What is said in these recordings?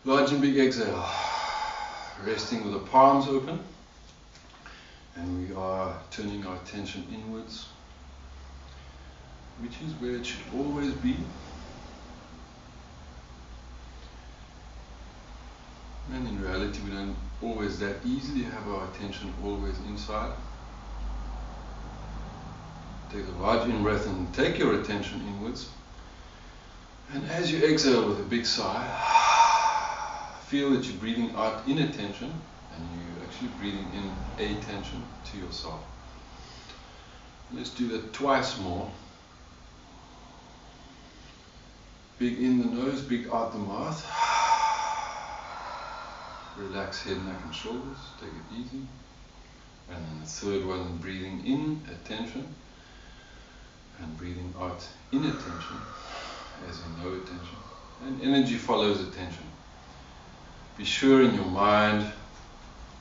Large and big exhale. Resting with the palms open. And we are turning our attention inwards, which is where it should always be. And in reality, we don't always that easily have our attention always inside. Take a large in-breath and take your attention inwards. And as you exhale with a big sigh, feel that you're breathing out in attention and you're actually breathing in attention to yourself. Let's do that twice more. Big in the nose, big out the mouth. Relax head, neck and shoulders, take it easy. And then the third one, breathing in attention and breathing out inattention, as in no attention. And energy follows attention. Be sure in your mind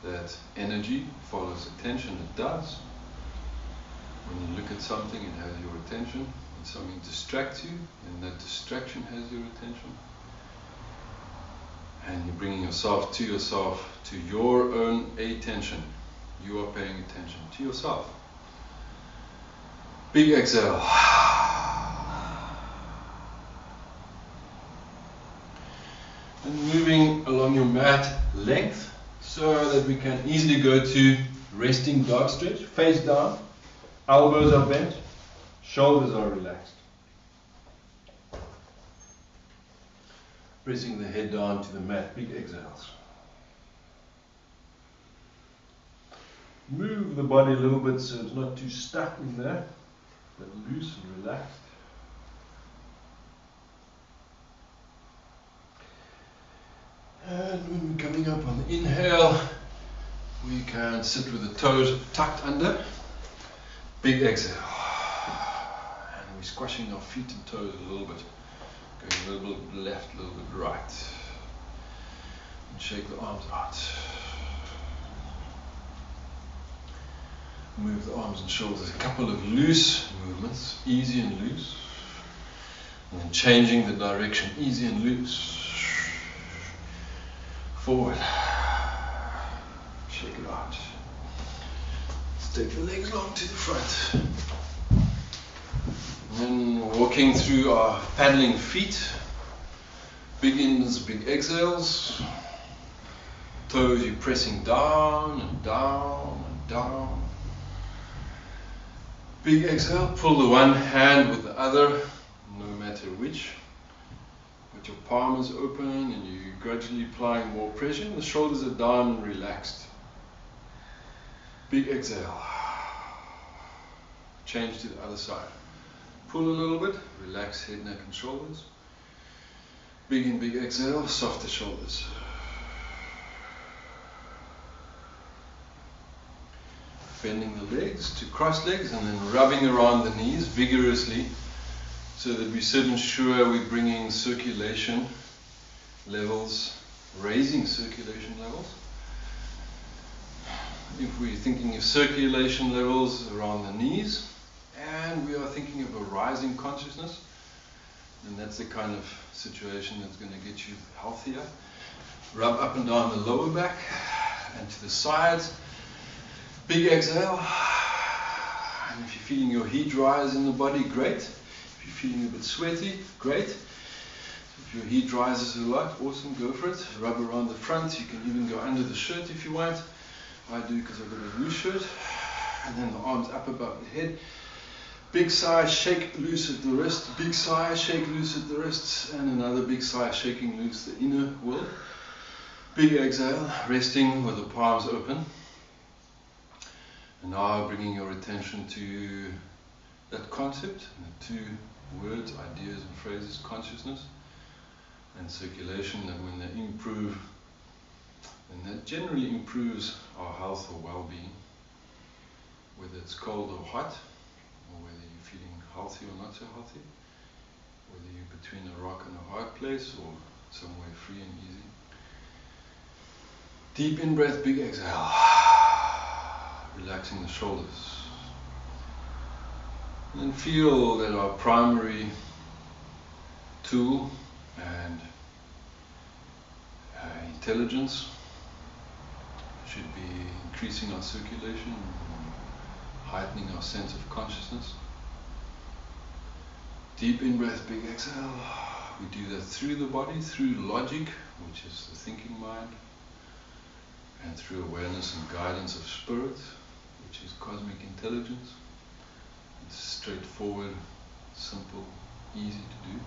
that energy follows attention. It does. When you look at something, it has your attention. When something distracts you, then that distraction has your attention. And you're bringing yourself, to your own attention. You are paying attention to yourself. Big exhale. And moving along your mat length so that we can easily go to resting dog stretch. Face down, elbows are bent, shoulders are relaxed. Pressing the head down to the mat, big exhales. Move the body a little bit so it's not too stuck in there, but loose and relaxed. And when we're coming up on the inhale, we can sit with the toes tucked under. Big exhale. And we're squashing our feet and toes a little bit. Going a little bit left, a little bit right. And shake the arms out. Move the arms and shoulders. A couple of loose movements, easy and loose. And then changing the direction, easy and loose. Forward. Shake it out. Let's take the legs long to the front. And then walking through our paddling feet. Big ins, big exhales. Toes you're pressing down and down and down. Big exhale, pull the one hand with the other, no matter which. With your palm is open and you're gradually applying more pressure and the shoulders are down and relaxed. Big exhale. Change to the other side. Pull a little bit, relax head, neck and shoulders. Big in, big exhale, softer shoulders. Bending the legs to cross legs and then rubbing around the knees vigorously so that we're certain sure we're bringing circulation levels, raising circulation levels. If we're thinking of circulation levels around the knees and we are thinking of a rising consciousness, then that's the kind of situation that's going to get you healthier. Rub up and down the lower back and to the sides. Big exhale. And if you're feeling your heat rise in the body, great. If you're feeling a bit sweaty, great. If your heat rises a lot, awesome, go for it. Rub around the front. You can even go under the shirt if you want. I do because I've got a loose shirt. And then the arms up above the head. Big sigh, shake loose at the wrist. Big sigh, shake loose at the wrists. And another big sigh, shaking loose the inner world. Big exhale, resting with the palms open. And now bringing your attention to that concept, the two words, ideas and phrases, consciousness and circulation, that when they improve, then that generally improves our health or well-being, whether it's cold or hot, or whether you're feeling healthy or not so healthy, whether you're between a rock and a hard place or somewhere free and easy. Deep in-breath, big exhale. Relaxing the shoulders. And then feel that our primary tool and intelligence. Should be increasing our circulation, heightening our sense of consciousness. Deep in-breath, big exhale. We do that through the body, through logic, which is the thinking mind, and through awareness and guidance of spirit, which is cosmic intelligence. It's straightforward, simple, easy to do.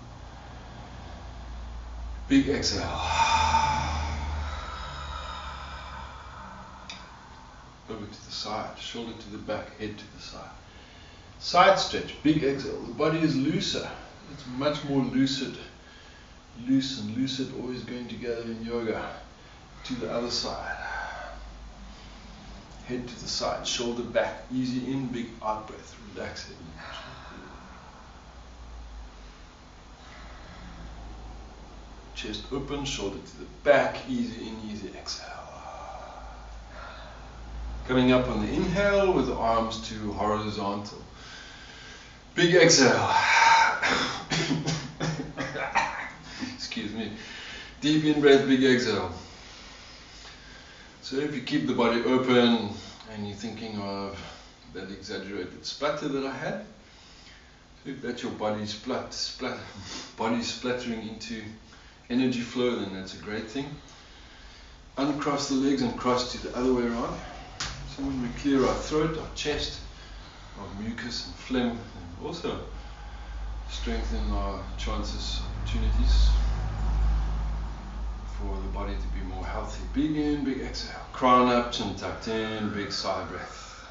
Big exhale. Over to the side, shoulder to the back, head to the side. Side stretch, big exhale. The body is looser. It's much more lucid. Loose and lucid always going together in yoga. To the other side. Head to the side, shoulder back, easy in, big out breath. Relax it. Chest open, shoulder to the back, easy in, easy exhale. Coming up on the inhale with the arms to horizontal. Big exhale. Excuse me. Deep in breath, big exhale. So if you keep the body open and you're thinking of that exaggerated splutter that I had, if that's your body body splattering into energy flow, then that's a great thing. Uncross the legs and cross to the other way around. So when we clear our throat, our chest, our mucus and phlegm, and also strengthen our chances, opportunities for the body to be more healthy. Big in, big exhale. Crown up, chin tucked in, big sigh breath.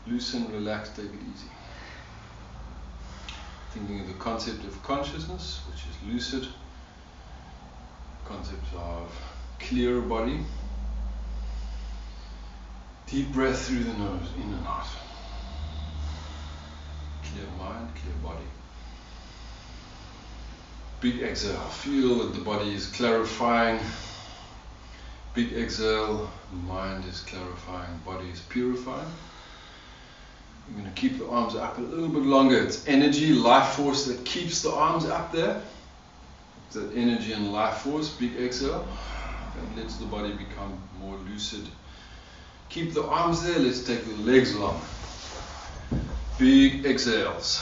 Loosen, relax, take it easy. Thinking of the concept of consciousness, which is lucid. Concept of clear body. Deep breath through the nose, in and out. Clear mind, clear body. Big exhale, feel that the body is clarifying. Big exhale, mind is clarifying, body is purifying. We're going to keep the arms up a little bit longer. It's energy, life force that keeps the arms up there. It's that energy and life force. Big exhale. That lets the body become more lucid. Keep the arms there. Let's take the legs along. Big exhales.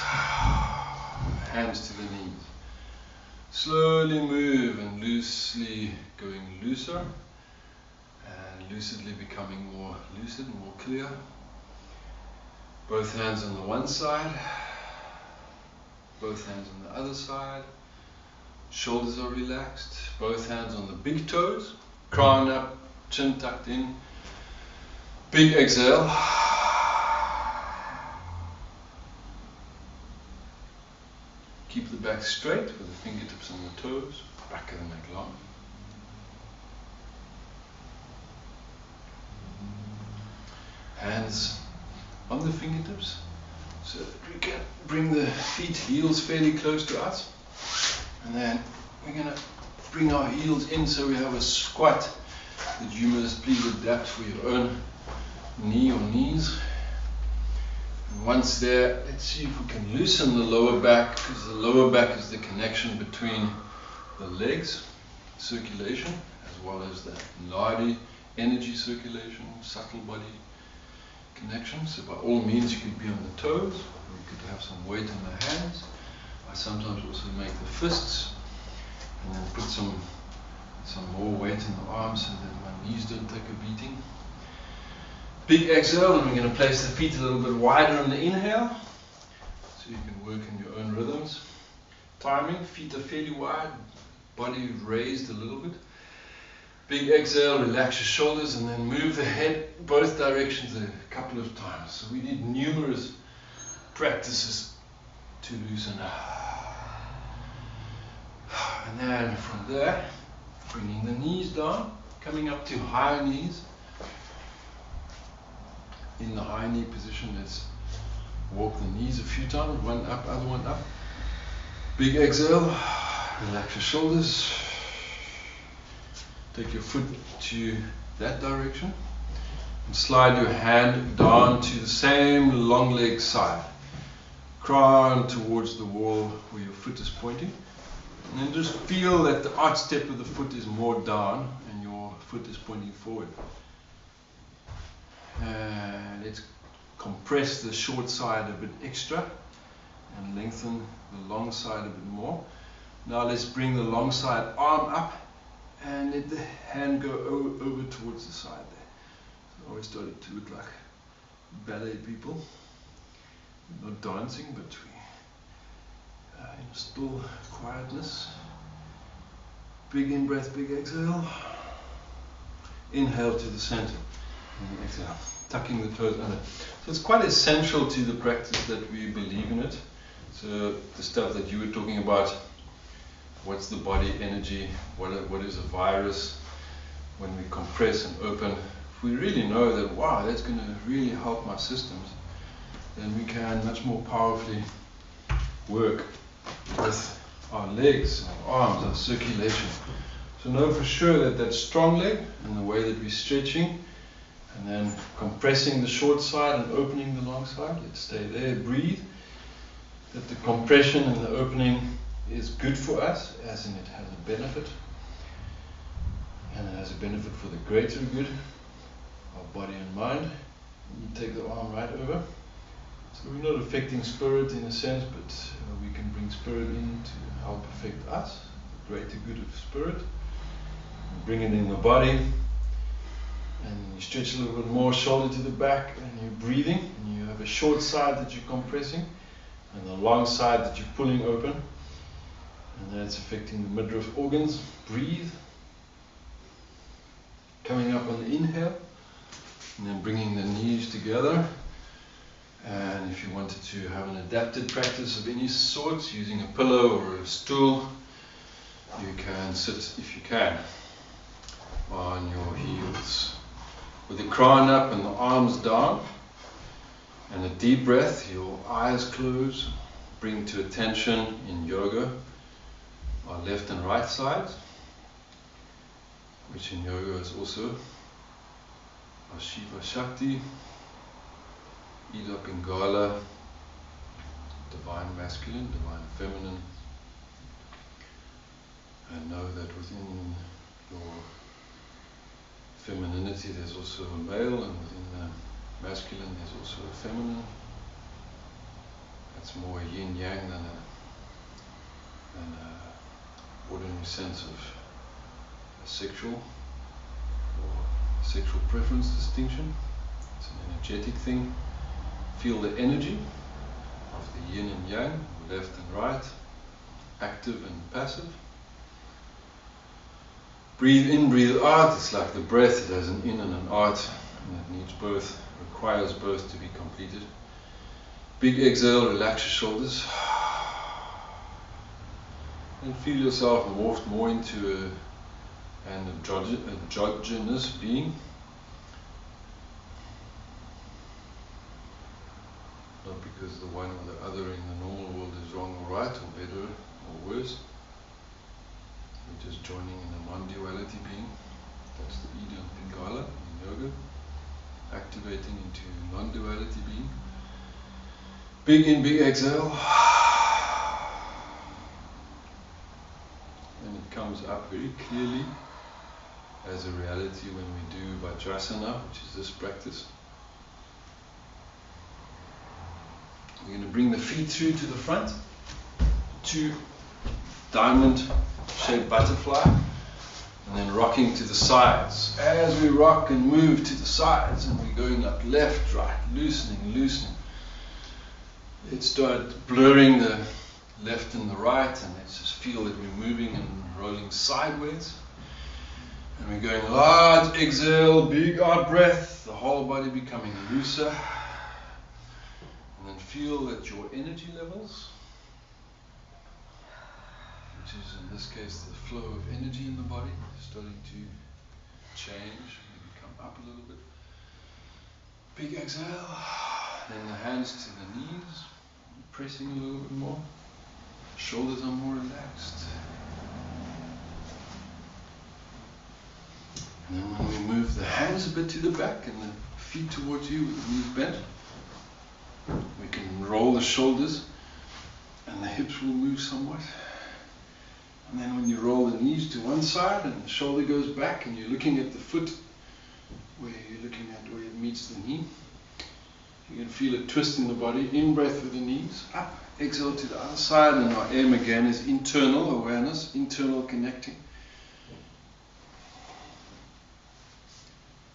Hands to the knees. Slowly move and loosely going looser. And lucidly becoming more lucid, more clear. Both hands on the one side, both hands on the other side. Shoulders are relaxed, both hands on the big toes, crown up, chin tucked in. Big exhale. Keep the back straight with the fingertips on the toes, back of the neck long. Hands on the fingertips, so that we can bring the feet, heels fairly close to us. And then we're going to bring our heels in so we have a squat that you must please adapt for your own knee or knees. And once there, let's see if we can loosen the lower back, because the lower back is the connection between the legs, circulation, as well as the nadi, energy circulation, subtle body connection. So by all means you could be on the toes, or you could have some weight in the hands. I sometimes also make the fists and then put some more weight in the arms so that my knees don't take a beating. Big exhale, and we're going to place the feet a little bit wider on the inhale so you can work in your own rhythms. Timing, feet are fairly wide, body raised a little bit. Big exhale, relax your shoulders and then move the head both directions a couple of times. So we did numerous practices to loosen up. And then from there, bringing the knees down, coming up to high knees. In the high knee position, let's walk the knees a few times, one up, other one up. Big exhale, relax your shoulders. Take your foot to that direction and slide your hand down to the same long leg side. Crown towards the wall where your foot is pointing. And then just feel that the arch step of the foot is more down and your foot is pointing forward. And let's compress the short side a bit extra and lengthen the long side a bit more. Now let's bring the long side arm up and let the hand go over towards the side there. So now we're starting to look like ballet people. We're not dancing, but we in still quietness. Big in breath, big exhale. Inhale to the center. And exhale, tucking the toes under. So it's quite essential to the practice that we believe in it. So the stuff that you were talking about, what's the body energy, what is a virus, when we compress and open, if we really know that, wow, that's going to really help my systems, then we can much more powerfully work with our legs, our arms, our circulation. So know for sure that that strong leg and the way that we're stretching and then compressing the short side and opening the long side. Let's stay there, breathe. That the compression and the opening is good for us, as in it has a benefit. And it has a benefit for the greater good, our body and mind. And you take the arm right over. So we're not affecting spirit in a sense, but we can bring spirit in to help affect us, the greater good of spirit. Bring it in the body. And you stretch a little bit more, shoulder to the back, and you're breathing. And you have a short side that you're compressing, and a long side that you're pulling open. And that's affecting the midriff organs. Breathe. Coming up on the inhale, and then bringing the knees together. And if you wanted to have an adapted practice of any sort, using a pillow or a stool, you can sit, if you can, on your heels. With the crown up and the arms down, and a deep breath, your eyes closed. Bring to attention in yoga our left and right sides, which in yoga is also our Shiva Shakti, Ida Pingala, divine masculine, divine feminine. And know that within your femininity there's also a male, and within the masculine there's also a feminine. That's more a yin-yang than a ordinary sense of a sexual or sexual preference distinction. It's an energetic thing. Feel the energy of the yin and yang, left and right, active and passive. Breathe in, breathe out. It's like the breath, it has an in and an out, and it needs both, requires both to be completed. Big exhale, relax your shoulders. And feel yourself morphed more into an androgynous being. Not because the one or the other in the normal world is wrong or right, or better or worse. We're just joining in a non-duality being. That's the Ida Pingala in yoga. Activating into non-duality being. Big in, big exhale. And it comes up very clearly as a reality when we do Vajrasana, which is this practice. We're going to bring the feet through to the front. 2 diamond-shaped butterfly. And then rocking to the sides. As we rock and move to the sides, and we're going like left, right, loosening, loosening. Let's start blurring the left and the right, and let's just feel that we're moving and rolling sideways. And we're going large exhale, big out breath, the whole body becoming looser. And then feel that your energy levels, which is in this case the flow of energy in the body, is starting to change, maybe come up a little bit. Big exhale, then the hands to the knees, pressing a little bit more. Shoulders are more relaxed. And then when we move the hands a bit to the back and the feet towards you with the knees bent, we can roll the shoulders and the hips will move somewhat. And then when you roll the knees to one side and the shoulder goes back and you're looking at the foot where you're looking at where it meets the knee, you can feel a twist in the body. In breath with the knees, up, exhale to the other side, and our aim again is internal awareness, internal connecting.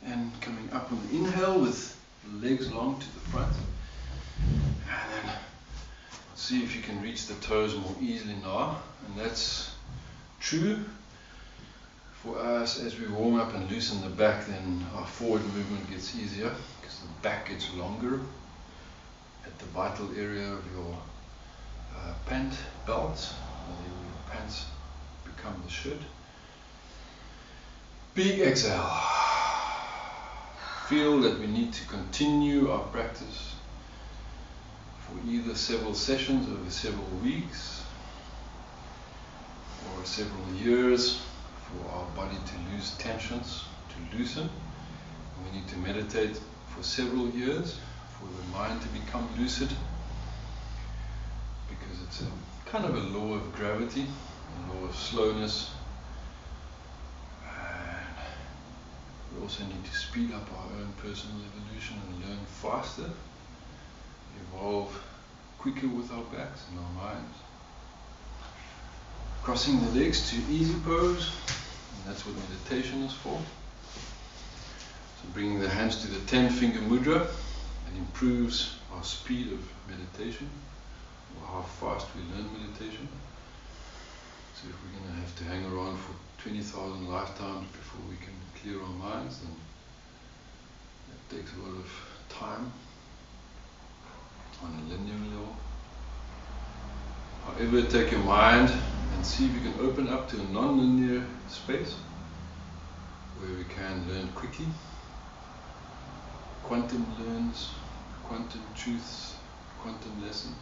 And coming up on the inhale with the legs long to the front. And then see if you can reach the toes more easily now. And that's true for us as we warm up and loosen the back, then our forward movement gets easier because the back gets longer at the vital area of your pant belt, where your pants become the shirt. Big exhale. Feel that we need to continue our practice for either several sessions over several weeks or several years, for our body to lose tensions, to loosen. We need to meditate for several years for the mind to become lucid, because it's a kind of a law of gravity, a law of slowness. And we also need to speed up our own personal evolution and learn faster, evolve quicker with our backs and our minds. Crossing the legs to easy pose, and that's what meditation is for. So bringing the hands to the 10-finger mudra, it improves our speed of meditation, or how fast we learn meditation. So if we're going to have to hang around for 20,000 lifetimes before we can clear our minds, then that takes a lot of time on a linear level. However, take your mind and see if you can open up to a non-linear space where we can learn quickly. Quantum learns, quantum truths, quantum lessons.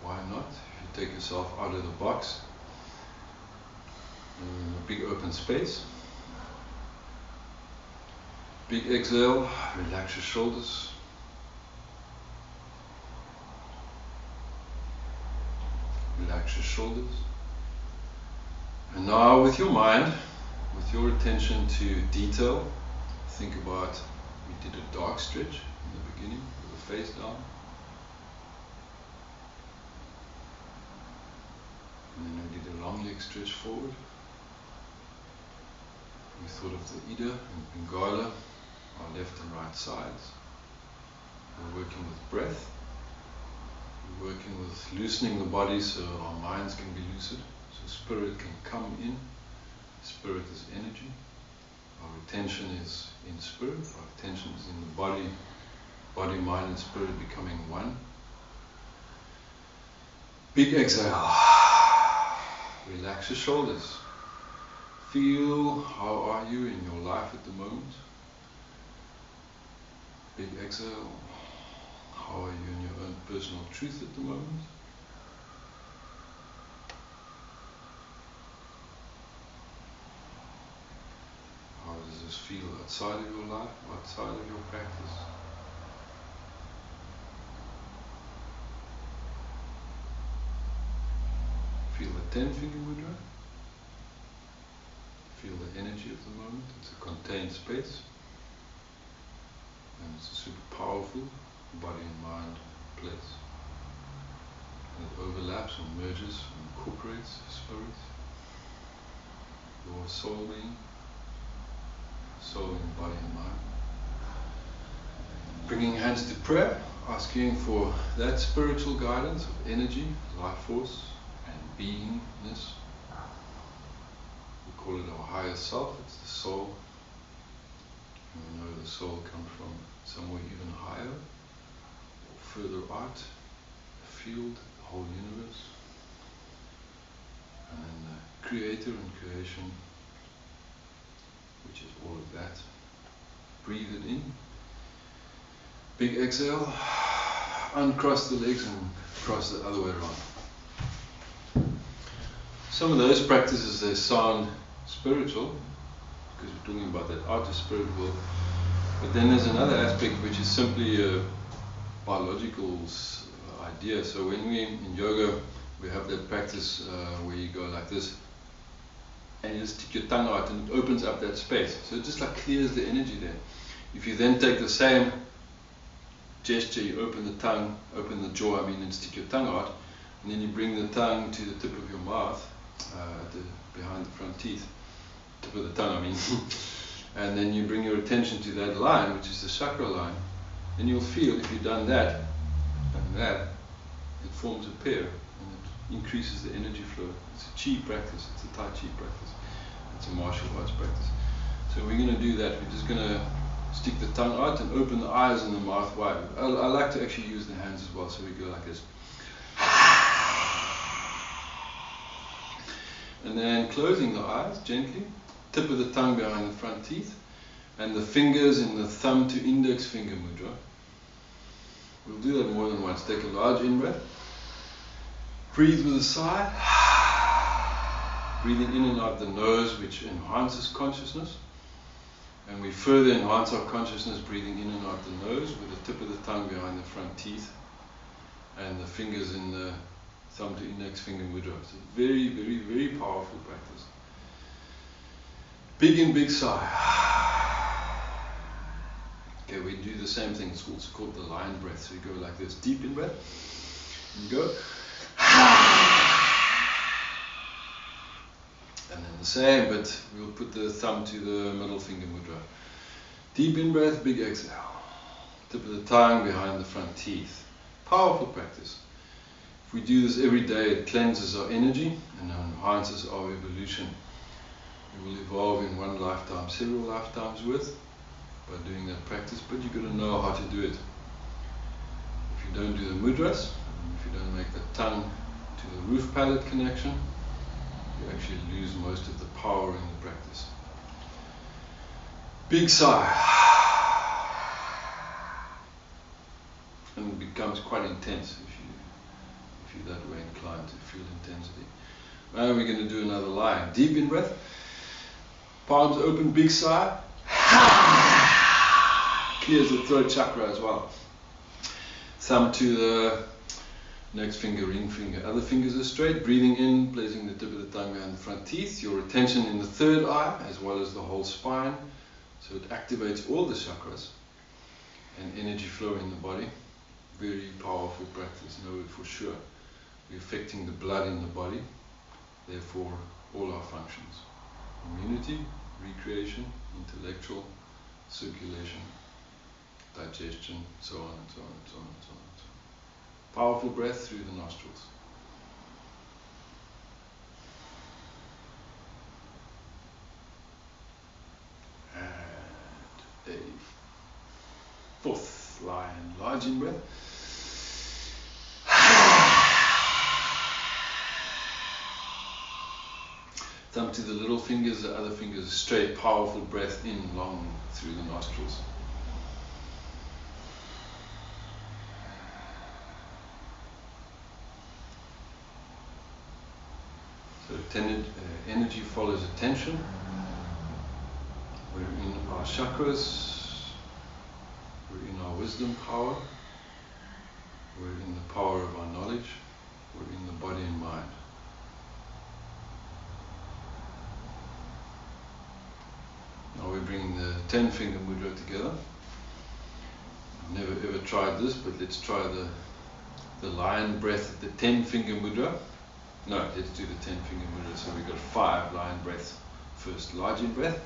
Why not? If you take yourself out of the box, a big open space. Big exhale, relax your shoulders. Relax your shoulders. And now with your mind, with your attention to detail, think about, we did a dark stretch in the beginning with the face down. And then we did a long leg stretch forward. We thought of the Ida and Pingala, our left and right sides. We're working with breath. We're working with loosening the body so our minds can be lucid, so spirit can come in. Spirit is energy. Our attention is in spirit. Our attention is in the body. Body, mind and spirit becoming one. Big exhale. Relax your shoulders. Feel how are you in your life at the moment. Big exhale. How are you in your own personal truth at the moment? How does this feel outside of your life, outside of your practice? Feel the 10-finger mudra. Feel the energy of the moment. It's a contained space. And it's a super powerful body and mind place. And it overlaps or merges and incorporates spirit. Your soul being. Soul in body and mind. Bringing hands to prayer, asking for that spiritual guidance of energy, life force, and beingness. We call it our higher self, it's the soul. And we know the soul comes from somewhere even higher, or further out, the field, the whole universe. And then the creator and creation, which is all of that. Breathe it in. Big exhale. Uncross the legs and cross the other way around. Some of those practices, they sound spiritual, because we're talking about that outer spirit world. But then there's another aspect which is simply a biological idea. So when we in yoga We have that practice where you go like this, and you just stick your tongue out and it opens up that space. So it just like clears the energy there. If you then take the same gesture, you open the tongue, open the jaw, and stick your tongue out, and then you bring the tongue to the tip of your mouth, behind the front teeth, tip of the tongue, and then you bring your attention to that line, which is the chakra line, and you'll feel if you've done that and that, it forms a pair, and it increases the energy flow. It's a chi practice, it's a Tai Chi practice, it's a martial arts practice. So we're going to do that. We're just going to stick the tongue out and open the eyes and the mouth wide. I like to actually use the hands as well, so we go like this. And then closing the eyes gently, tip of the tongue behind the front teeth, and the fingers in the thumb to index finger mudra. We'll do that more than once. Take a large in-breath. Breathe with a sigh. Breathing in and out the nose, which enhances consciousness. And we further enhance our consciousness breathing in and out the nose with the tip of the tongue behind the front teeth and the fingers in the thumb to index finger mudra. It's a very, very, very powerful practice. Big in, big sigh. Okay, we do the same thing. It's also called the lion breath. So you go like this. Deep in breath. And go. And then the same, but we'll put the thumb to the middle finger mudra. Deep in breath, big exhale. Tip of the tongue behind the front teeth. Powerful practice. If we do this every day, it cleanses our energy and enhances our evolution. We will evolve in one lifetime, several lifetimes worth, by doing that practice, but you've got to know how to do it. If you don't do the mudras, if you don't make the tongue to the roof palate connection, you actually lose most of the power in the practice. Big sigh. And it becomes quite intense if you're that way inclined to feel intensity. Now we're going to do another line. Deep in breath. Palms open, big sigh. Clears the throat chakra as well. Thumb to the next finger, ring finger. Other fingers are straight. Breathing in, placing the tip of the tongue behind the front teeth. Your attention in the third eye as well as the whole spine. So it activates all the chakras and energy flow in the body. Very powerful practice, know it for sure. We're affecting the blood in the body, therefore all our functions. Immunity, recreation, intellectual, circulation, digestion, so on and so on and so on and so on and so on. Powerful breath through the nostrils. And a fourth line, large in breath. Thumb to the little fingers, the other fingers straight, powerful breath in, long through the nostrils. So energy follows attention. We're in our chakras, we're in our wisdom power, we're in the power of our knowledge, we're in the body and mind. Now we're bringing the 10 finger mudra together. I've never ever tried this, but let's try the lion breath at the 10 finger mudra. No, let's do the 10 finger mudra. So we've got 5 lion breaths. First, large in breath.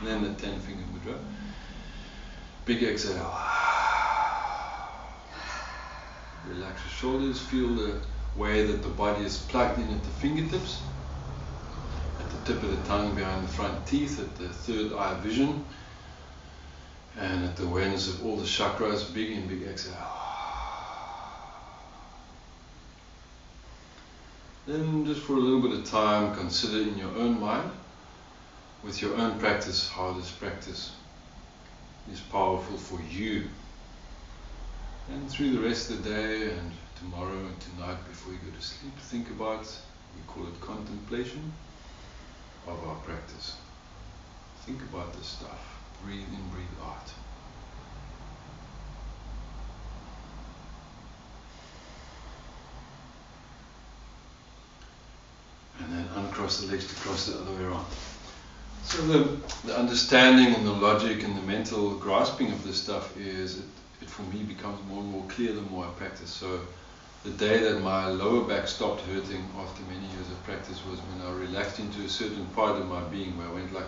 And then the 10 finger mudra. Big exhale. Relax your shoulders. Feel the way that the body is plugged in at the fingertips. At the tip of the tongue behind the front teeth. At the third eye vision. And at the awareness of all the chakras. Big in, big exhale. Then just for a little bit of time, consider in your own mind, with your own practice, how this practice is powerful for you. And through the rest of the day and tomorrow and tonight before you go to sleep, think about, we call it contemplation of our practice. Think about this stuff. Breathe in, breathe out. cross the legs to cross the other way around. So the understanding and the logic and the mental grasping of this stuff is, it for me becomes more and more clear the more I practice. So the day that my lower back stopped hurting after many years of practice was when I relaxed into a certain part of my being where I went like,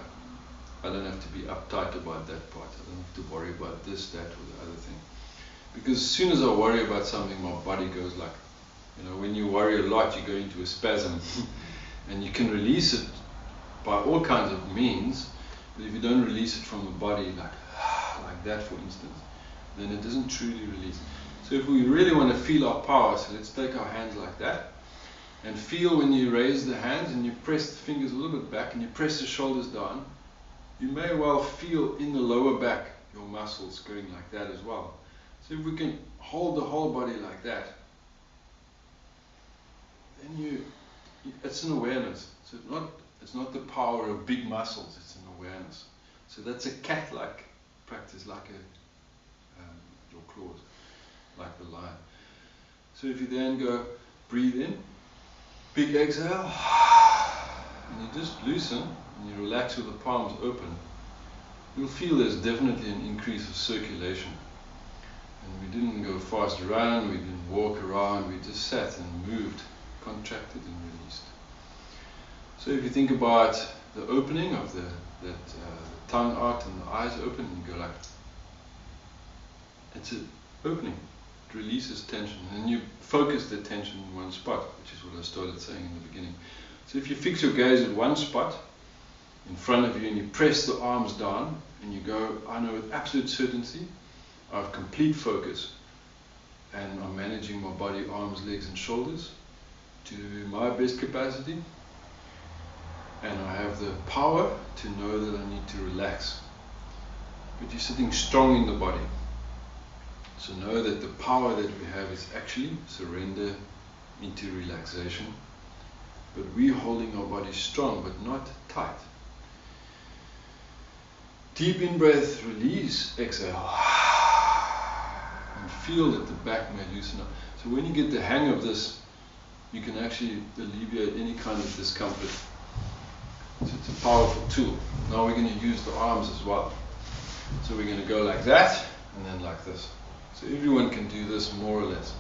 I don't have to be uptight about that part. I don't have to worry about this, that, or the other thing. Because as soon as I worry about something, my body goes like, when you worry a lot, you go into a spasm. And you can release it by all kinds of means, but if you don't release it from the body, like that for instance, then it doesn't truly release. So if we really want to feel our power, so let's take our hands like that, and feel when you raise the hands and you press the fingers a little bit back and you press the shoulders down, you may well feel in the lower back your muscles going like that as well. So if we can hold the whole body like that, then it's an awareness. So it's not the power of big muscles, it's an awareness. So that's a cat-like practice, like your claws, like the lion. So if you then go, breathe in, big exhale, and you just loosen, and you relax with the palms open, you'll feel there's definitely an increase of circulation. And we didn't go fast around, we didn't walk around, we just sat and moved, contracted and released. So if you think about the opening of the tongue out and the eyes open, and you go like, it's an opening. It releases tension, and then you focus the attention in one spot, which is what I started saying in the beginning. So if you fix your gaze at one spot in front of you and you press the arms down and you go, I know with absolute certainty I have complete focus and I'm managing my body, arms, legs and shoulders to my best capacity, and I have the power to know that I need to relax. But you're sitting strong in the body. So know that the power that we have is actually surrender into relaxation. But we're holding our body strong, but not tight. Deep in breath, release, exhale. And feel that the back may loosen up. So when you get the hang of this, you can actually alleviate any kind of discomfort. So it's a powerful tool. Now we're going to use the arms as well. So we're going to go like that, and then like this. So everyone can do this more or less.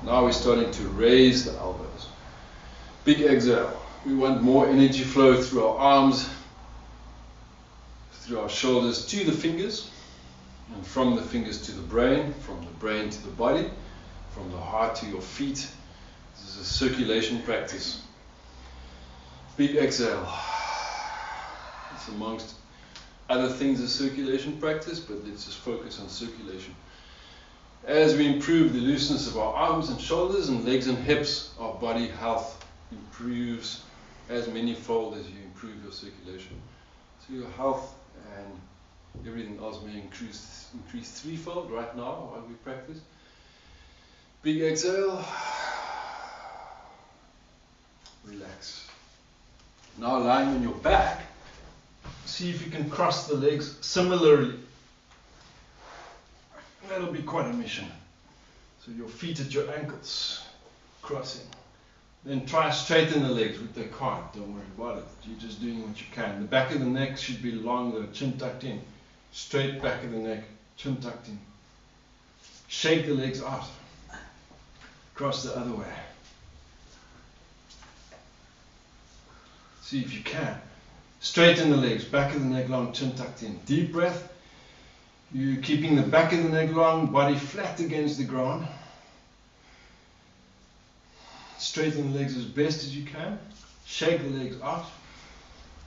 Now we're starting to raise the elbows. Big exhale. We want more energy flow through our arms, through our shoulders to the fingers, and from the fingers to the brain, from the brain to the body, from the heart to your feet. This is a circulation practice. Big exhale. It's amongst other things a circulation practice, but let's just focus on circulation. As we improve the looseness of our arms and shoulders and legs and hips, our body health improves as many-fold as you improve your circulation. So your health and everything else may increase threefold right now while we practice. Big exhale. Relax. Now lying on your back, see if you can cross the legs similarly. That'll be quite a mission. So your feet at your ankles, crossing. Then try straighten the legs, but they can't. Don't worry about it. You're just doing what you can. The back of the neck should be long, the chin tucked in. Straight back of the neck, chin tucked in. Shake the legs out. Cross the other way. See if you can. Straighten the legs, back of the neck long, chin tucked in. Deep breath. You're keeping the back of the neck long, body flat against the ground. Straighten the legs as best as you can. Shake the legs out.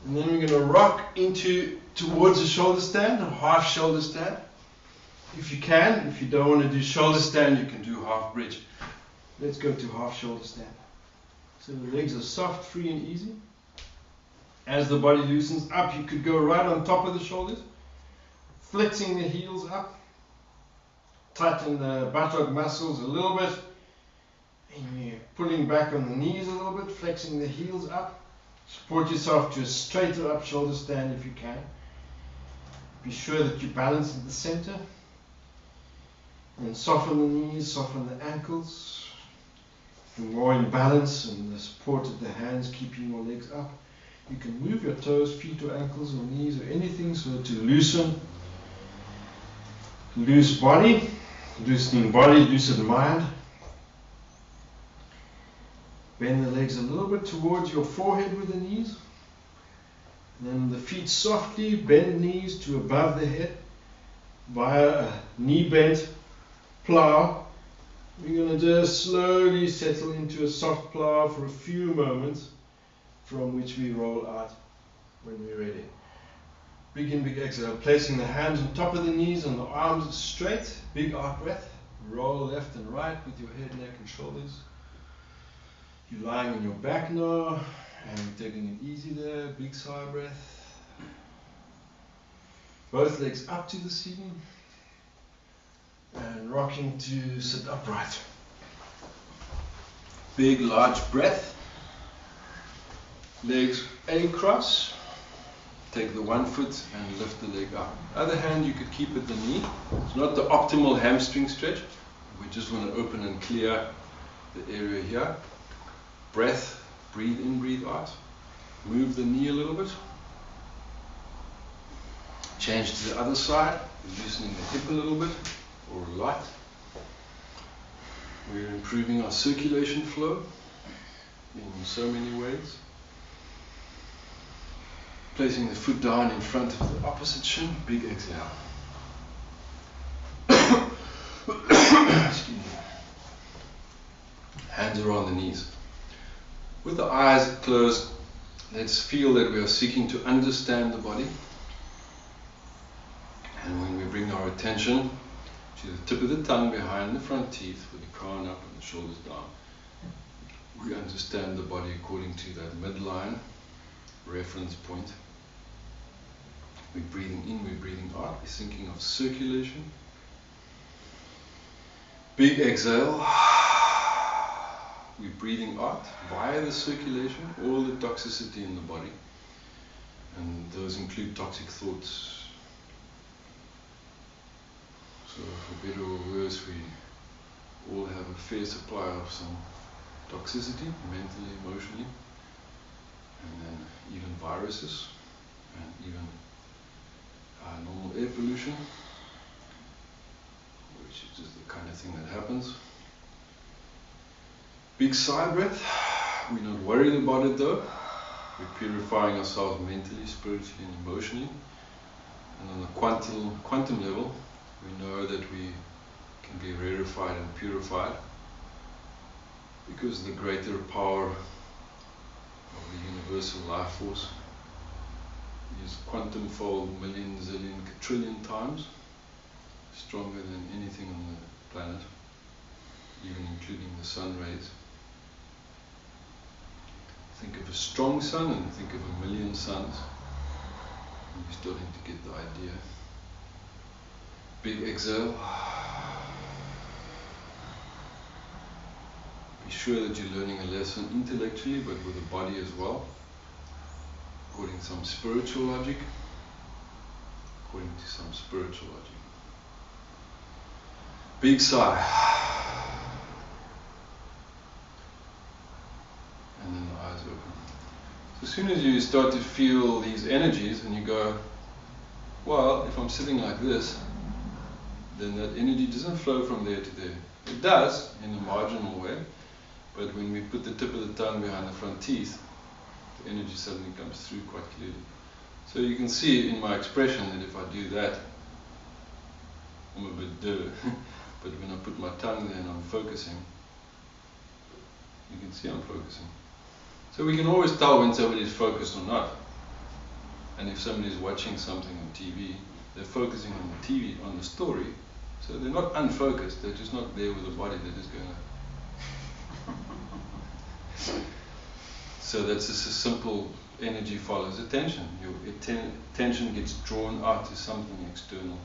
And then we're going to rock towards a shoulder stand, a half shoulder stand. If you can, if you don't want to do shoulder stand, you can do half bridge. Let's go to half shoulder stand. So the legs are soft, free and easy. As the body loosens up, you could go right on top of the shoulders, flexing the heels up, tighten the buttock muscles a little bit, and you're pulling back on the knees a little bit, flexing the heels up. Support yourself to a straighter up shoulder stand if you can. Be sure that you balance at the center, and soften the knees, soften the ankles. You're more in balance, and the support of the hands keeping your legs up. You can move your toes, feet or ankles or knees or anything so to loosen. Loose body, loosening body, loosen mind. Bend the legs a little bit towards your forehead with the knees. Then the feet softly, bend knees to above the head via a knee bent plow. We're going to just slowly settle into a soft plow for a few moments, from which we roll out when we're ready. Big in, big exhale, placing the hands on top of the knees and the arms straight. Big out breath. Roll left and right with your head, neck and shoulders. You're lying on your back now and taking it easy there. Big sigh breath. Both legs up to the ceiling and rocking to sit upright. Big large breath. Legs across. Take the one foot and lift the leg up. Other hand you could keep at the knee. It's not the optimal hamstring stretch. We just want to open and clear the area here. Breath, breathe in, breathe out. Move the knee a little bit. Change to the other side, loosening the hip a little bit, or a lot. We're improving our circulation flow in so many ways. Placing the foot down in front of the opposite shin, big exhale. Excuse me. Hands around the knees. With the eyes closed, let's feel that we are seeking to understand the body. And when we bring our attention to the tip of the tongue behind the front teeth, with the crown up and the shoulders down, we understand the body according to that midline reference point. We're breathing in, we're breathing out, we're thinking of circulation. Big exhale. We're breathing out via the circulation, all the toxicity in the body. And those include toxic thoughts. So for better or worse, we all have a fair supply of some toxicity, mentally, emotionally, and then even viruses, and even normal air pollution, which is just the kind of thing that happens. Big sigh breath. We're not worried about it though. We're purifying ourselves mentally, spiritually and emotionally. And on the quantum level, we know that we can be rarefied and purified because the greater power of the universal life force is quantum fold, million, zillion, trillion times stronger than anything on the planet, even including the sun rays. Think of a strong sun and think of a million suns, and you're starting to get the idea. Big exhale. Be sure that you're learning a lesson intellectually, but with the body as well, according to some spiritual logic. Big sigh. And then the eyes open. So as soon as you start to feel these energies and you go, well, if I'm sitting like this, then that energy doesn't flow from there to there. It does in a marginal way, but when we put the tip of the tongue behind the front teeth, the energy suddenly comes through quite clearly. So you can see in my expression that if I do that, I'm a bit duh. But when I put my tongue there and I'm focusing, you can see I'm focusing. So we can always tell when somebody's focused or not. And if somebody's watching something on TV, they're focusing on the TV, on the story. So they're not unfocused, they're just not there with the body, they're just going like. So that's just a simple energy follows attention. Your attention gets drawn out to something external.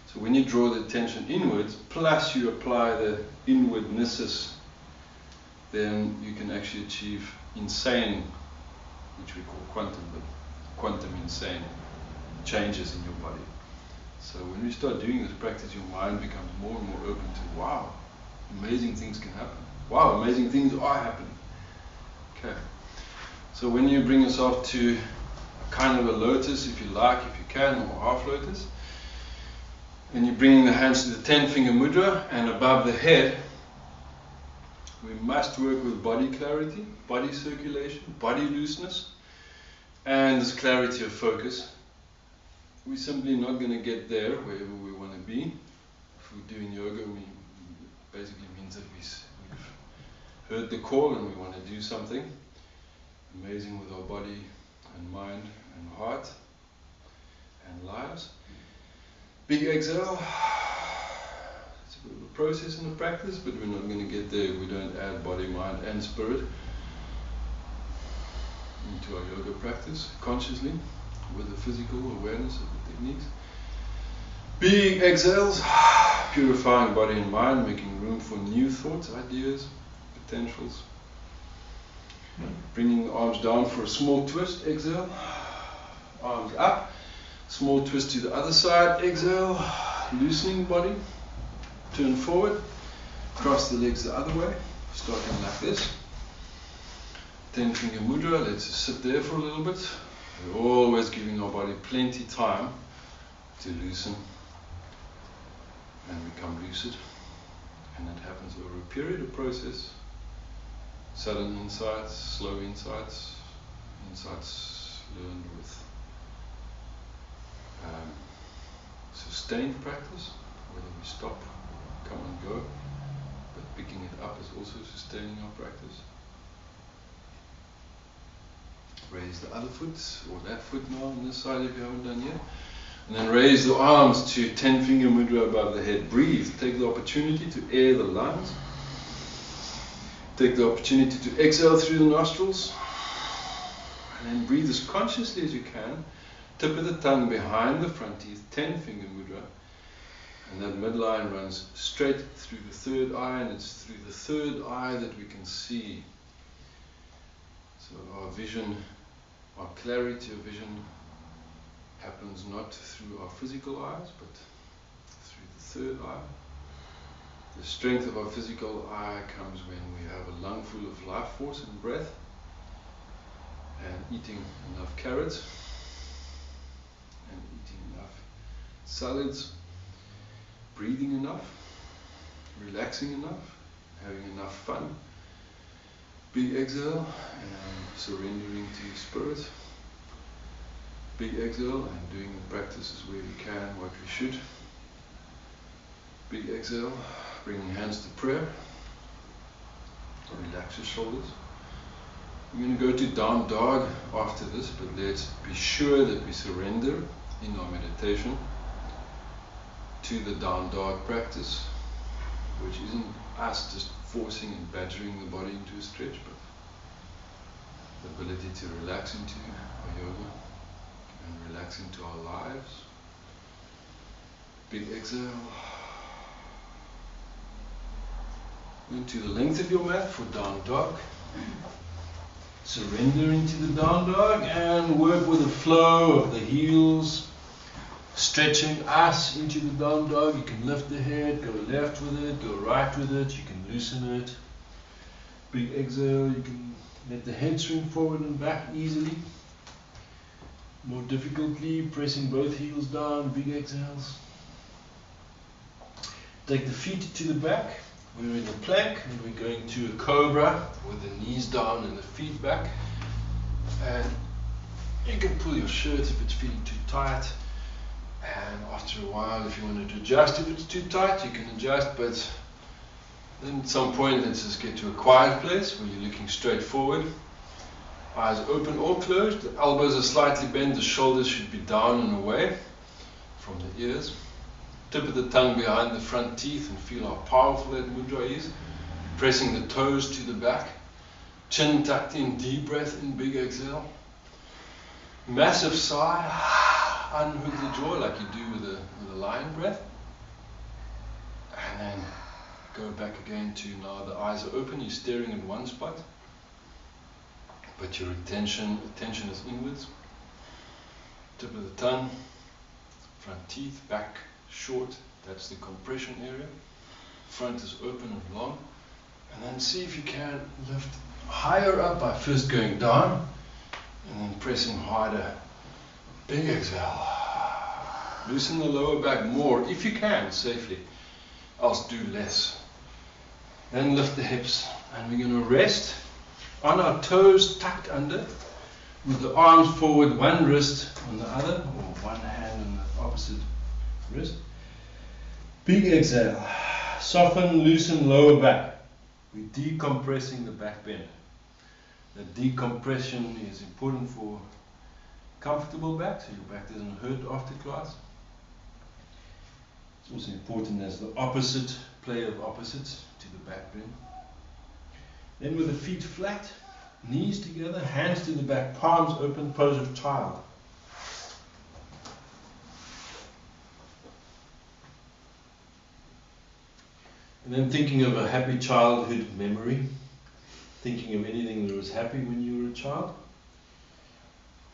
So when you draw the attention inwards, plus you apply the inwardnesses, then you can actually achieve insane, which we call quantum, but quantum insane changes in your body. So when we start doing this practice, your mind becomes more and more open to, wow, amazing things can happen. Wow, amazing things are happening. Okay. So when you bring yourself to a kind of a lotus, if you like, if you can, or half lotus, and you're bringing the hands to the 10-finger mudra, and above the head, we must work with body clarity, body circulation, body looseness, and this clarity of focus. We're simply not going to get there wherever we want to be. If we're doing yoga, we basically means that we've heard the call and we want to do something amazing with our body and mind and heart and lives. Big exhale. It's a bit of a process and a practice, but we're not going to get there if we don't add body, mind and spirit into our yoga practice consciously with the physical awareness of the techniques. Big exhales, purifying body and mind, making room for new thoughts, ideas, potentials. Bringing the arms down for a small twist, exhale. Arms up, small twist to the other side, exhale. Loosening body, turn forward, cross the legs the other way, starting like this. 10-finger mudra, let's just sit there for a little bit. We're always giving our body plenty time to loosen and become lucid. And that happens over a period of process. Sudden insights, slow insights, insights learned with sustained practice, whether we stop, come and go, but picking it up is also sustaining our practice. Raise the other foot, or that foot now on this side if you haven't done yet. And then raise the arms to 10-finger mudra above the head. Breathe. Take the opportunity to air the lungs. Take the opportunity to exhale through the nostrils. And then breathe as consciously as you can. Tip of the tongue behind the front teeth, 10-finger mudra. And that midline runs straight through the third eye, and it's through the third eye that we can see. So our vision, our clarity of vision happens not through our physical eyes, but through the third eye. The strength of our physical eye comes when we have a lung full of life force and breath, and eating enough carrots, and eating enough salads, breathing enough, relaxing enough, having enough fun. Big exhale and surrendering to spirit. Big exhale and doing the practices where we can, what we should. Big exhale, bringing hands to prayer. Relax your shoulders. We're going to go to down dog after this, but let's be sure that we surrender in our meditation to the down dog practice, which isn't us just forcing and badgering the body into a stretch, but the ability to relax into our yoga and relax into our lives. Big exhale. Into the length of your mat for down dog. Surrender into the down dog and work with the flow of the heels, stretching us into the down dog. You can lift the head, go left with it, go right with it, you can loosen it. Big exhale, you can let the head swing forward and back easily. More difficultly, pressing both heels down, big exhales. Take the feet to the back. We're in a plank and we're going to a cobra with the knees down and the feet back. And you can pull your shirt if it's feeling too tight. And after a while, if you want to adjust, if it's too tight, you can adjust. But then at some point, let's just get to a quiet place where you're looking straight forward. Eyes open or closed. The elbows are slightly bent. The shoulders should be down and away from the ears. Tip of the tongue behind the front teeth and feel how powerful that mudra is. Pressing the toes to the back. Chin tucked in, deep breath in, big exhale. Massive sigh. Unhook the jaw like you do with a lion breath. And then go back again to now the eyes are open, you're staring in one spot. But your attention is inwards. Tip of the tongue, front teeth, back short, that's the compression area. Front is open and long. And then see if you can lift higher up by first going down And then pressing harder. Big exhale. Loosen the lower back more if you can, safely. Else do less. Then lift the hips. And we're going to rest on our toes tucked under, with the arms forward, one wrist on the other, or one hand on the opposite wrist. Big exhale. Soften, loosen lower back. We're decompressing the back bend. The decompression is important for comfortable back, so your back doesn't hurt after class. It's also important as the opposite, play of opposites to the back bend. Then with the feet flat, knees together, hands to the back, palms open, pose of child. And then thinking of a happy childhood memory, thinking of anything that was happy when you were a child.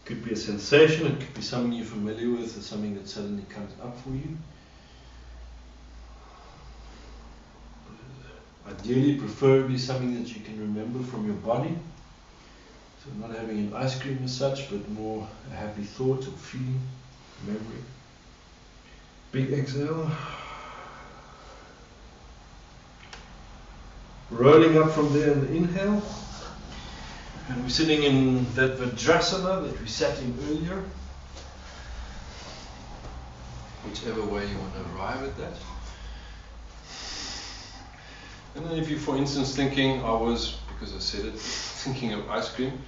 Could be a sensation, it could be something you're familiar with, or something that suddenly comes up for you. Ideally, preferably something that you can remember from your body. So not having an ice cream as such, but more a happy thought or feeling, memory. Big exhale. Rolling up from there in the inhale. And we're sitting in that Vajrasana that we sat in earlier. Whichever way you want to arrive at that. And then if you, for instance, thinking, I was, because I said it, thinking of ice cream.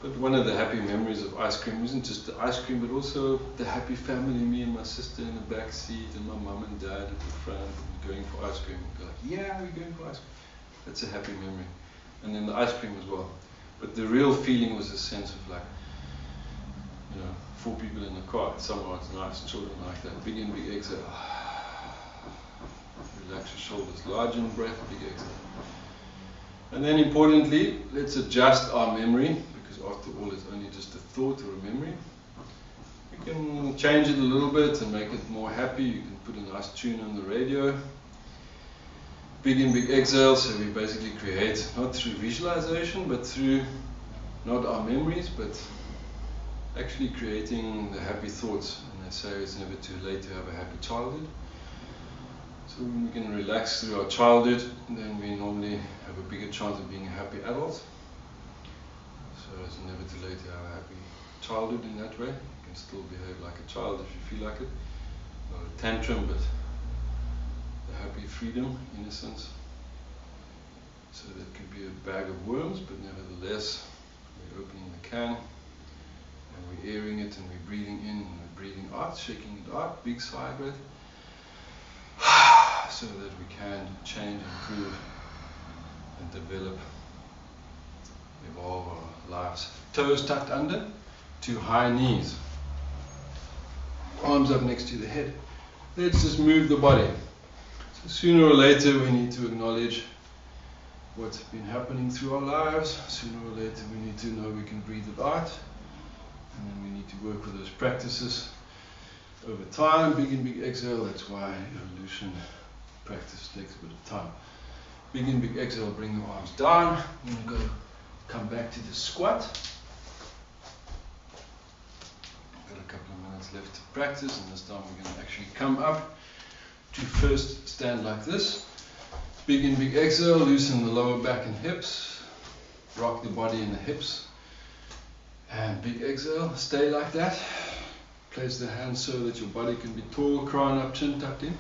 But one of the happy memories of ice cream isn't just the ice cream, but also the happy family, me and my sister in the back seat, and my mum and dad at the front, and going for ice cream. And go like, yeah, we're going for ice cream. That's a happy memory. And then the ice cream as well. But the real feeling was a sense of like, 4 people in the car. Somewhere it's nice, children like that. Big in, big exhale. Relax your shoulders. Large in breath, big exhale. And then importantly, let's adjust our memory, because after all it's only just a thought or a memory. You can change it a little bit and make it more happy. You can put a nice tune on the radio. Big in, big exhale, so we basically create, not through visualization, but through not our memories, but actually creating the happy thoughts. And they say it's never too late to have a happy childhood. So when we can relax through our childhood, then we normally have a bigger chance of being a happy adult. So it's never too late to have a happy childhood in that way. You can still behave like a child if you feel like it. Not a tantrum, but the happy freedom, innocence. So that could be a bag of worms, but nevertheless, we're opening the can, and we're airing it, and we're breathing in, and we're breathing out, shaking it out, big sigh breath. So that we can change, improve, and develop, evolve our lives. Toes tucked under, to high knees. Arms up next to the head. Let's just move the body. So sooner or later we need to acknowledge what's been happening through our lives. Sooner or later we need to know we can breathe it out. And then we need to work with those practices over time. Big in, big exhale. That's why evolution practice takes a bit of time. Big in, big exhale, bring the arms down. I'm going to come back to the squat. Got a couple of minutes left to practice, and this time we're going to actually come up to first stand like this. Big in, big exhale, loosen the lower back and hips. Rock the body in the hips. And big exhale, stay like that. Place the hands so that your body can be tall, crown up, chin tucked in.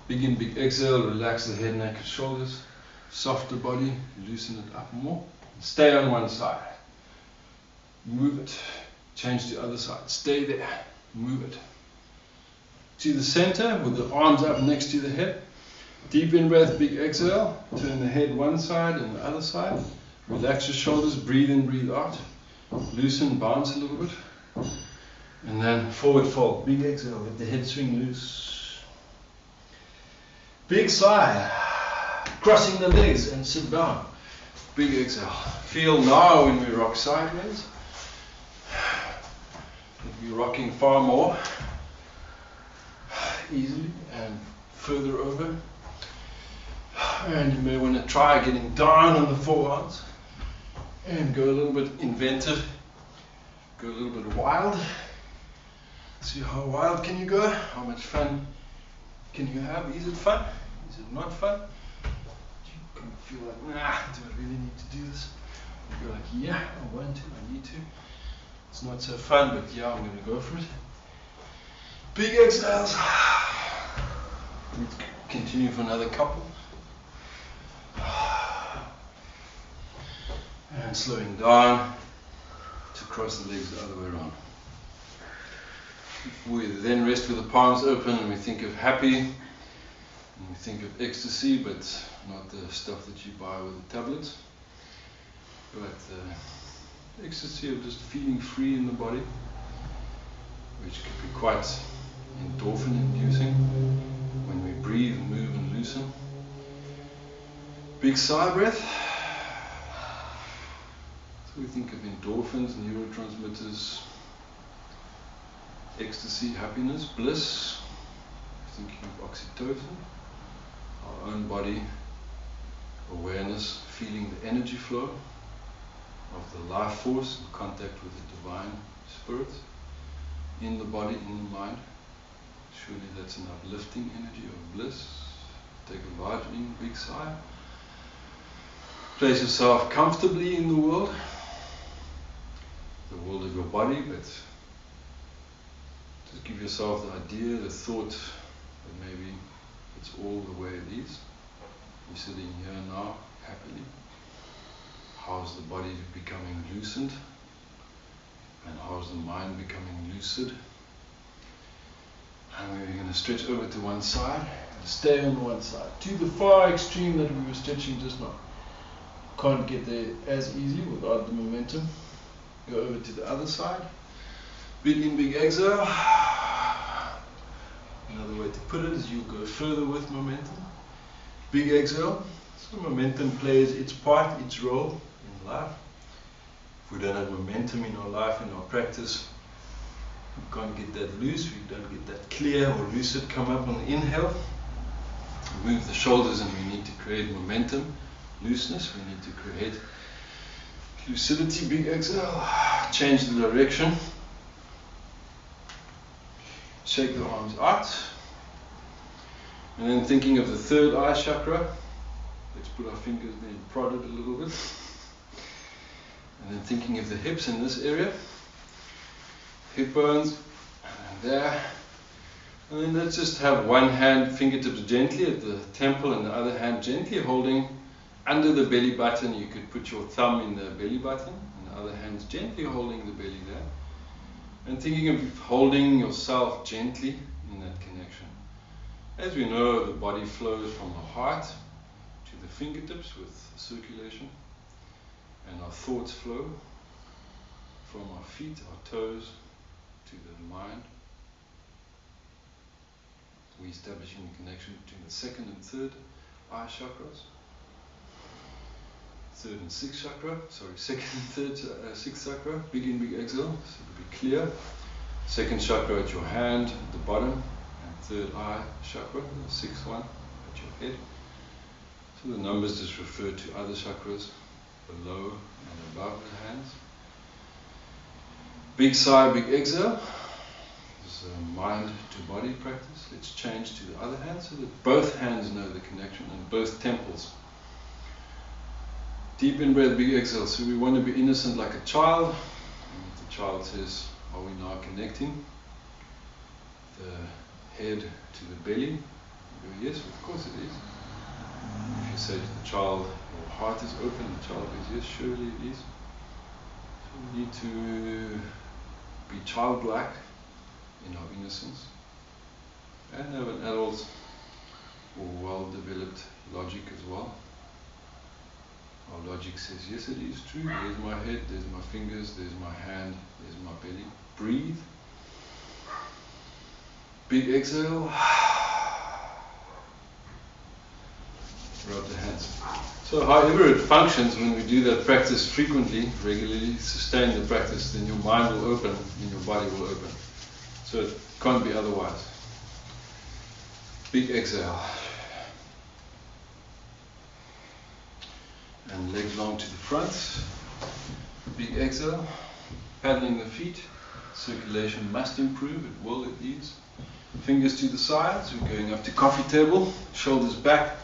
Big in, big exhale, relax the head, neck and shoulders. Softer body, loosen it up more. Stay on one side. Move it. Change to the other side. Stay there. Move it. To the center with the arms up next to the head. Deep in breath, big exhale. Turn the head one side and the other side. Relax your shoulders, breathe in, breathe out. Loosen, bounce a little bit. And then forward fold, big exhale, let the head swing loose. Big sigh, crossing the legs and sit down. Big exhale. Feel now when we rock sideways, that we're rocking far more easily and further over. And you may want to try getting down on the forearms and go a little bit inventive go a little bit wild. See how wild can you go? How much fun can you have? Is it fun? Is it not fun? You can feel like, nah, do I really need to do this? You go like, yeah, I want to, I need to. It's not so fun, but yeah, I'm going to go for it. Big exhales. Let's continue for another couple. And slowing down to cross the legs the other way around. We then rest with the palms open and we think of happy, and we think of ecstasy, but not the stuff that you buy with the tablets, but the ecstasy of just feeling free in the body, which could be quite endorphin inducing when we breathe, move and loosen. Big sigh breath. So we think of endorphins, neurotransmitters, ecstasy, happiness, bliss, thinking of oxytocin, our own body, awareness, feeling the energy flow of the life force in contact with the divine spirit in the body, in the mind. Surely that's an uplifting energy of bliss. Take a large in, big sigh. Place yourself comfortably in the world of your body, but just give yourself the idea, the thought that maybe it's all the way it is. You're sitting here now, happily. How's the body becoming loosened? And how's the mind becoming lucid? And we're going to stretch over to one side and stay on one side, to the far extreme that we were stretching just now. Can't get there as easy without the momentum. Go over to the other side. Big in, big exhale. Another way to put it is you go further with momentum. Big exhale. So momentum plays its part, its role in life. If we don't have momentum in our life, in our practice, we can't get that loose, we don't get that clear or lucid come up on the inhale. We move the shoulders and we need to create momentum, looseness, we need to create lucidity. Big exhale. Change the direction. Shake the arms out. And then thinking of the third eye chakra, let's put our fingers there and prod it a little bit. And then thinking of the hips in this area, hip bones, and there. And then let's just have one hand, fingertips gently at the temple and the other hand gently holding under the belly button. You could put your thumb in the belly button and the other hand gently holding the belly there. And thinking of holding yourself gently in that connection. As we know, the body flows from the heart to the fingertips with circulation, and our thoughts flow from our feet, our toes, to the mind. We're establishing the connection between the second and third eye chakras. Third and sixth chakra, second and third, sixth chakra, big in, big exhale, so to be clear. Second chakra at your hand, at the bottom, and third eye chakra, the sixth one at your head. So the numbers just refer to other chakras below and above the hands. Big sigh, big exhale. This is a mind to body practice. Let's change to the other hand so that both hands know the connection and both temples. Deep in breath, big exhale. So we want to be innocent like a child. And the child says, are we now connecting the head to the belly? You go, yes, of course it is. If you say to the child, your heart is open, the child goes, yes, surely it is. So we need to be childlike in our innocence and have an adult or well-developed logic as well. Our logic says, yes, it is true. There's my head, there's my fingers, there's my hand, there's my belly. Breathe. Big exhale. Rub the hands. So however it functions, when we do that practice frequently, regularly, sustain the practice, then your mind will open and your body will open. So it can't be otherwise. Big exhale. And legs long to the front. Big exhale. paddling the feet. Circulation must improve, it will, it needs. Fingers to the sides, we're going up to coffee table, shoulders back.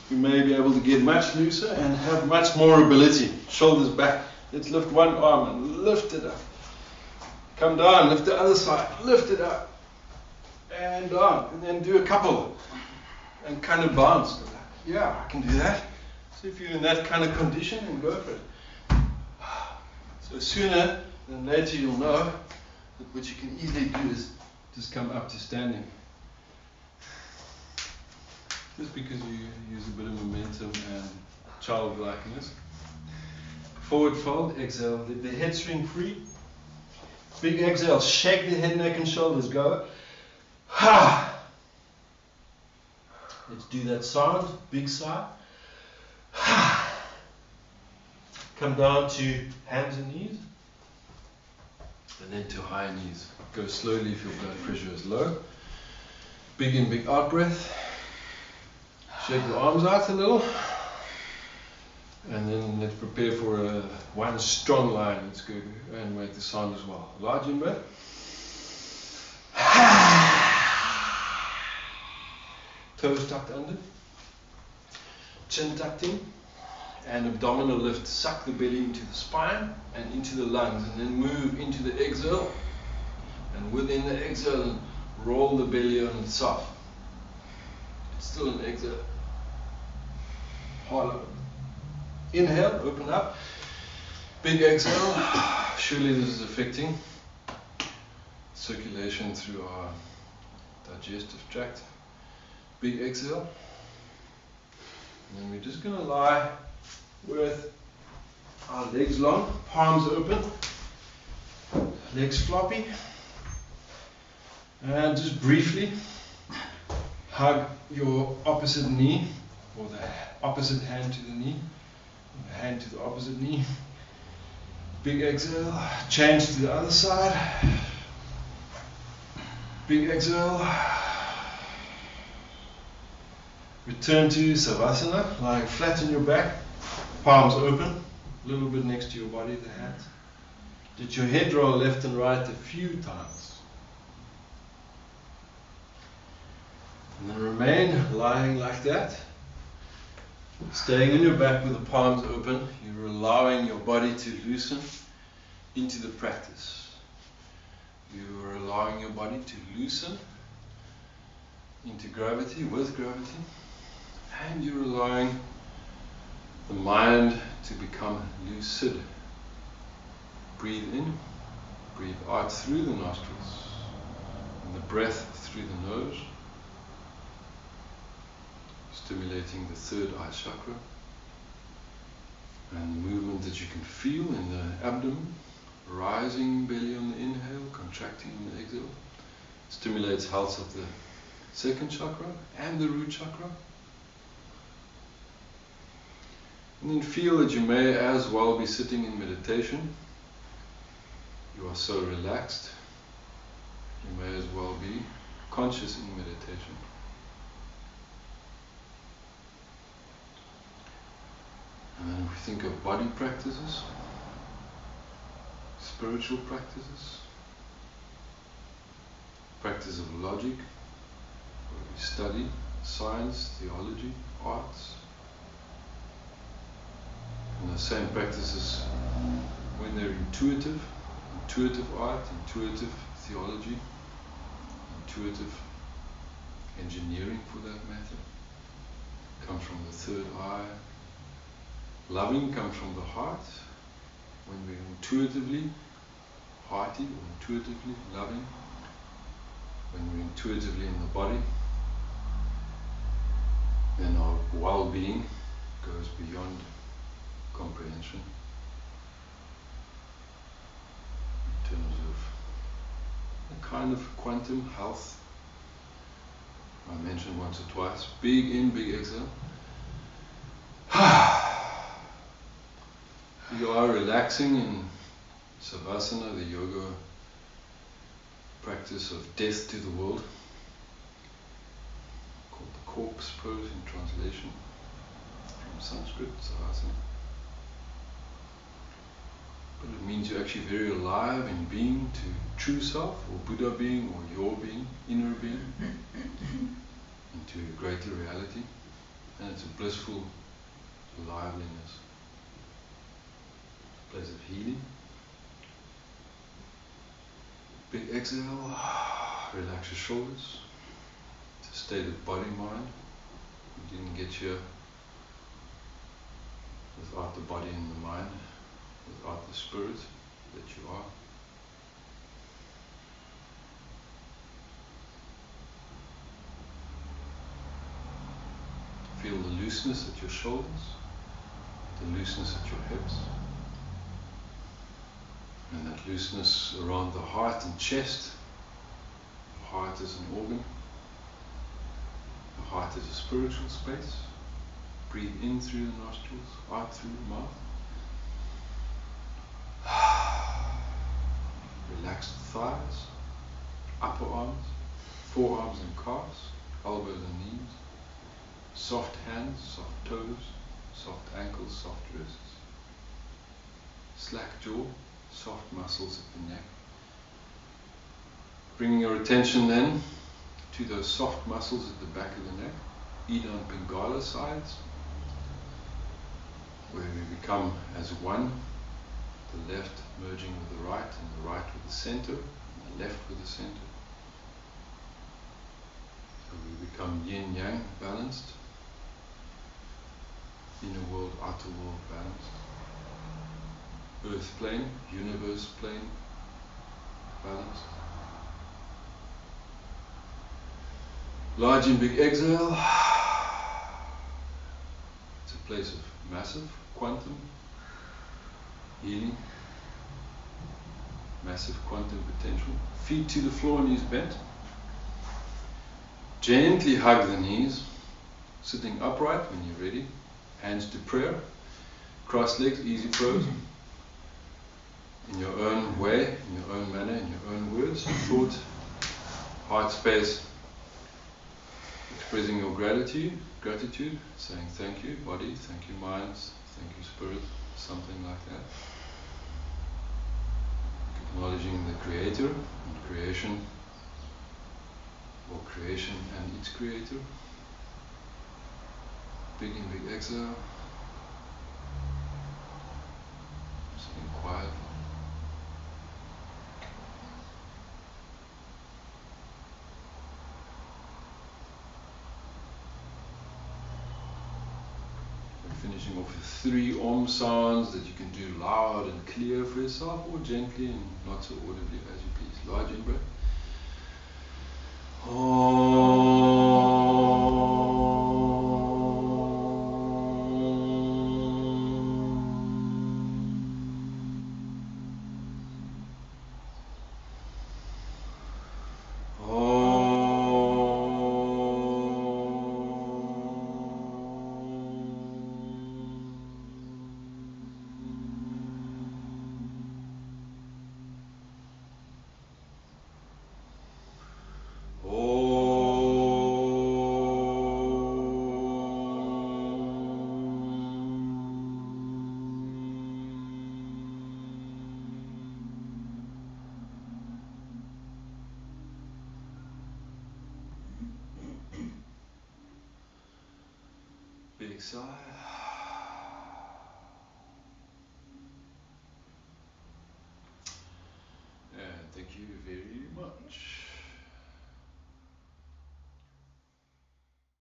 We may be able to get much looser and have much more ability. Shoulders back. Let's lift one arm and lift it up. Come down, lift the other side, lift it up. And down. And then do a couple. And kind of bounce. Yeah, I can do that. So if you're in that kind of condition, then go for it. So sooner than later you'll know that what you can easily do is just come up to standing. Just because you use a bit of momentum and childlikeness. Forward fold, exhale, let the head swing free. Big exhale, shake the head, neck and shoulders, go. Ha! Let's do that sound, big sigh. Ha! Come down to hands and knees. And then to high knees. Go slowly if your blood pressure is low. Big in, big out breath. Shake the arms out a little. And then let's prepare for one strong line. Let's go and make the sound as well. Large in breath. Toes tucked under. Chin tucked in. And abdominal lift. Suck the belly into the spine and into the lungs. And then move into the exhale. And within the exhale, roll the belly on itself. It's still an exhale. Hollow. Inhale, open up. Big exhale. Surely this is affecting circulation through our digestive tract. Big exhale. And then we're just going to lie with our legs long, palms open, legs floppy. And just briefly hug your opposite knee, or the opposite hand to the knee, the hand to the opposite knee. Big exhale, change to the other side. Big exhale. Return to Savasana, lying flat on your back, palms open, a little bit next to your body, the hands. Let your head roll left and right a few times. And then remain lying like that. Staying on your back with the palms open, you're allowing your body to loosen into the practice. You are allowing your body to loosen into gravity, with gravity. And you're allowing the mind to become lucid. Breathe in, breathe out through the nostrils, and the breath through the nose, stimulating the third eye chakra, and the movement that you can feel in the abdomen, rising belly on the inhale, contracting on the exhale, stimulates health of the second chakra and the root chakra. And then feel that you may as well be sitting in meditation. You are so relaxed. You may as well be conscious in meditation. And then if we think of body practices, spiritual practices, practice of logic, where we study science, theology, arts. And the same practices when they're intuitive art, intuitive theology, intuitive engineering for that matter, come from the third eye. Loving comes from the heart, when we're intuitively hearty or intuitively loving, when we're intuitively in the body, then our well-being goes beyond comprehension in terms of a kind of quantum health. I mentioned once or twice, big in, big exhale. You are relaxing in Savasana, the yoga practice of death to the world, called the corpse pose in translation from Sanskrit, Savasana. But it means means you're actually very alive in being to true self, or Buddha being, or your being, inner being, into a greater reality. And it's a blissful liveliness, a place of healing. Big exhale, relax your shoulders. It's a state of body-mind. You didn't get here without the body and the mind, without the spirit that you are. Feel the looseness at your shoulders, the looseness at your hips, and that looseness around the heart and chest. The heart is an organ. The heart is a spiritual space. Breathe in through the nostrils, out through the mouth. Relax the thighs, upper arms, forearms and calves, elbows and knees. Soft hands, soft toes, soft ankles, soft wrists. Slack jaw, soft muscles at the neck. Bringing your attention then to those soft muscles at the back of the neck, Ida and Pingala sides, where we become as one, the left merging with the right, and the right with the center, and the left with the center. So we become yin-yang balanced, inner world, outer world balanced, earth plane, universe plane balanced. Large and big exhale. It's a place of massive quantum healing, massive quantum potential. Feet to the floor, knees bent. Gently hug the knees, sitting upright when you're ready. Hands to prayer, cross legs, easy pose. In your own way, in your own manner, in your own words, short, heart space. Expressing your gratitude, saying thank you, body, thank you, mind, thank you, spirit, something like that. Acknowledging the creator and creation, or creation and its creator. Big and big exhale. Sitting quietly. Finishing off with 3 Om sounds that you can do loud and clear for yourself, or gently and not so audibly as you please. Large in-breath. Big sigh. And thank you very much.